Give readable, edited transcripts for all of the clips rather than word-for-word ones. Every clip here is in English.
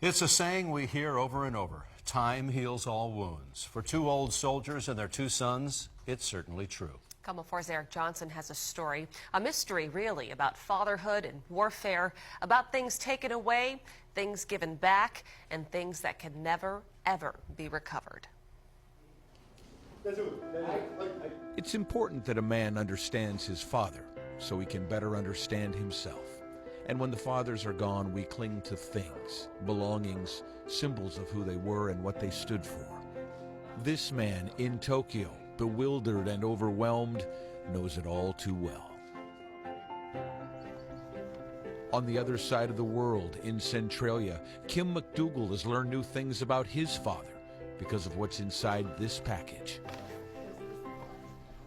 It's a saying we hear over and over. Time heals all wounds. For two old soldiers and their two sons, it's certainly true. KOMO 4's Eric Johnson has a story, a mystery really, about fatherhood and warfare, about things taken away, things given back, and things that can never, ever be recovered. It's important that a man understands his father so he can better understand himself. And when the fathers are gone, we cling to things, belongings, symbols of who they were and what they stood for. This man in Tokyo, bewildered and overwhelmed, knows it all too well. On the other side of the world, in Centralia, Kim McDougall has learned new things about his father because of what's inside this package.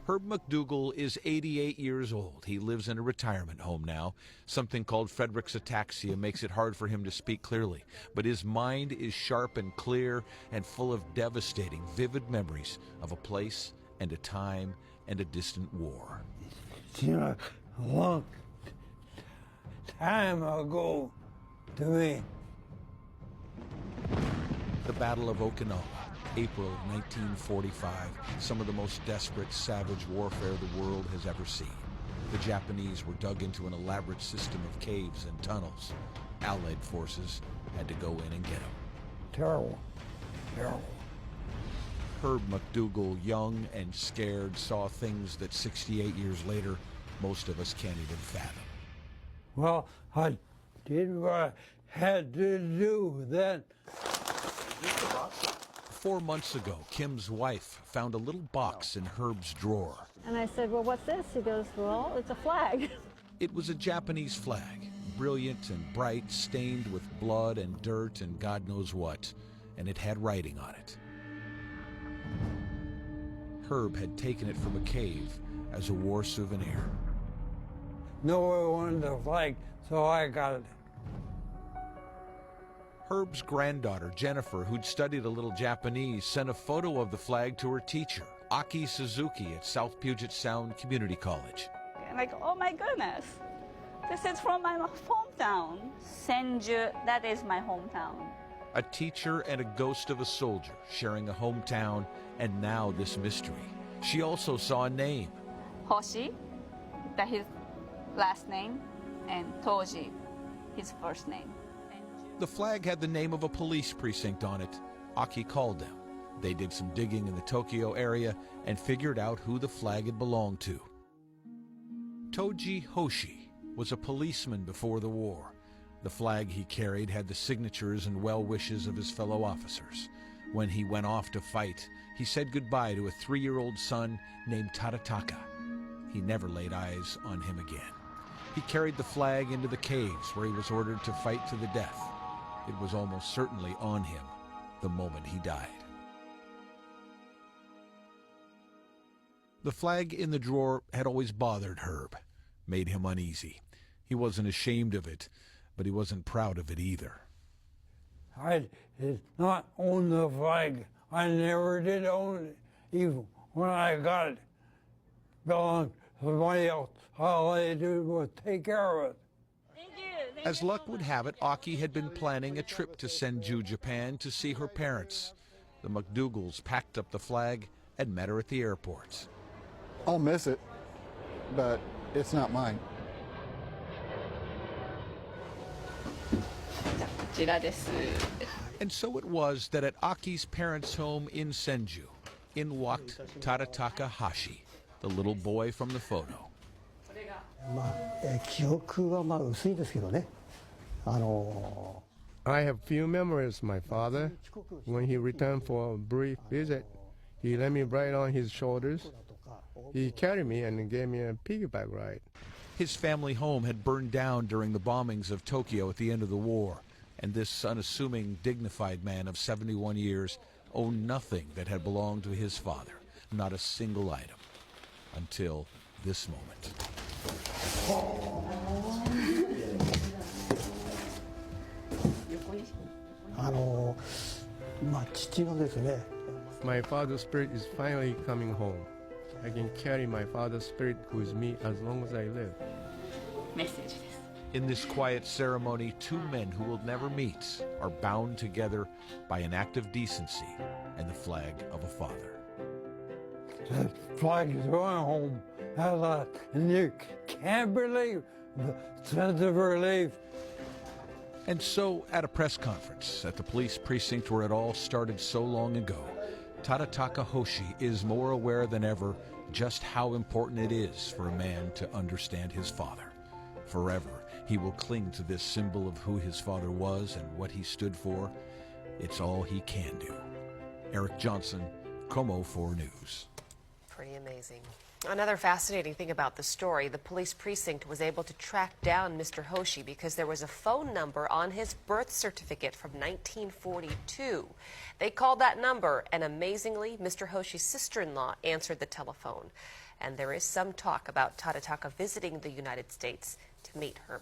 Herb McDougall is 88 years old. He lives in a retirement home now. Something called Friedreich's ataxia makes it hard for him to speak clearly. But his mind is sharp and clear and full of devastating, vivid memories of a place and a time and a distant war. A long time ago to me. The Battle of Okinawa, April of 1945, some of the most desperate, savage warfare the world has ever seen. The Japanese were dug into an elaborate system of caves and tunnels. Allied forces had to go in and get them. Terrible, terrible. Herb McDougall, young and scared, saw things that 68 years later, most of us can't even fathom. Well, I did what I had to do then. 4 months ago, Kim's wife found a little box in Herb's drawer. And I said, well, what's this? He goes, well, it's a flag. It was a Japanese flag, brilliant and bright, stained with blood and dirt and God knows what, and it had writing on it. Herb had taken it from a cave as a war souvenir. No one wanted the flag, so I got it. Herb's granddaughter, Jennifer, who'd studied a little Japanese, sent a photo of the flag to her teacher, Aki Suzuki, at South Puget Sound Community College. Like, oh my goodness, this is from my hometown. Senju, that is my hometown. A teacher and a ghost of a soldier sharing a hometown, and now this mystery. She also saw a name. Hoshi, that his last name, and Toji, his first name. The flag had the name of a police precinct on it. Aki called them. They did some digging in the Tokyo area and figured out who the flag had belonged to. Toji Hoshi was a policeman before the war. The flag he carried had the signatures and well wishes of his fellow officers. When he went off to fight, he said goodbye to a 3-year-old son named Tadataka. He never laid eyes on him again. He carried the flag into the caves where he was ordered to fight to the death. It was almost certainly on him the moment he died. The flag in the drawer had always bothered Herb, made him uneasy. He wasn't ashamed of it, but he wasn't proud of it either. I did not own the flag. I never did own it. Even when I got it, belonged to somebody else. All I did was take care of it. As luck would have it, Aki had been planning a trip to Senju, Japan to see her parents. The McDougalls packed up the flag and met her at the airport. I'll miss it, but it's not mine. And so it was that at Aki's parents' home in Senju, in walked Tadataka Hashi, the little boy from the photo. I have few memories of my father. When he returned for a brief visit, he let me ride on his shoulders. He carried me and gave me a piggyback ride. His family home had burned down during the bombings of Tokyo at the end of the war, and this unassuming, dignified man of 71 years owned nothing that had belonged to his father, not a single item, until this moment. My father's spirit is finally coming home. I can carry my father's spirit with me as long as I live. メッセージです。In this quiet ceremony, two men who will never meet are bound together by an act of decency and the flag of a father. The flag is going home. And you can't believe the sense of relief. And so, at a press conference at the police precinct where it all started so long ago, Tadataka Hoshi is more aware than ever just how important it is for a man to understand his father. Forever, he will cling to this symbol of who his father was and what he stood for. It's all he can do. Eric Johnson, KOMO 4 News. Pretty amazing. Another fascinating thing about the story, the police precinct was able to track down Mr. Hoshi because there was a phone number on his birth certificate from 1942. They called that number, and amazingly, Mr. Hoshi's sister-in-law answered the telephone. And there is some talk about Tadataka visiting the United States to meet her